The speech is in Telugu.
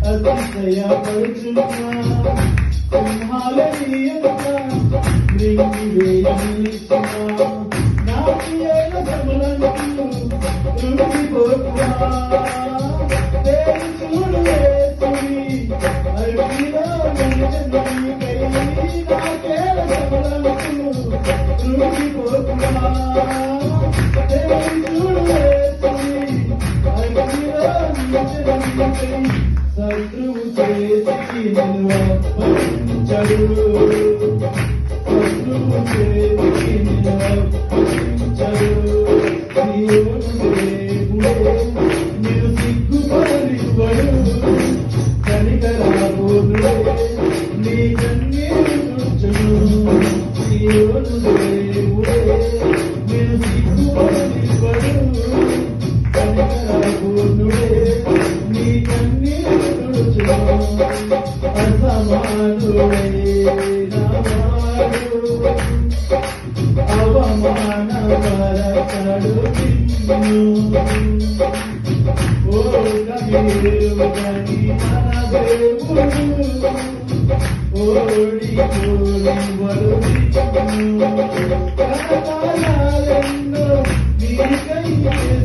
అతిశయపడుచున్నా సింహాలనీయంగా మృంగివేయనిస్తున్నా నాట్యేల సమలంటూ రుంగిపోతున్నా చూడు వేసుని అడిగిలో నీకై నాకేల సమలంటూ రుంగిపోతున్నా చూడు వేసుని అడిగిలో నీకై శత్రువు చేతికి నిలవరించడు శత్రువు చేతికి నిలవరించడు దేవుడే నిన్ను సిగ్గుపడివడు కనికరాబోదుడే నీ కన్నీరు తుడుచును దేవుడే నిన్ను సిగ్గుపడివడు కనికరాబోదుడే నీ కన్నీరు అవమానపరచడు ఓ కవిరుగని మన దేవుడు ఓడి వరుణెన్నో నీకై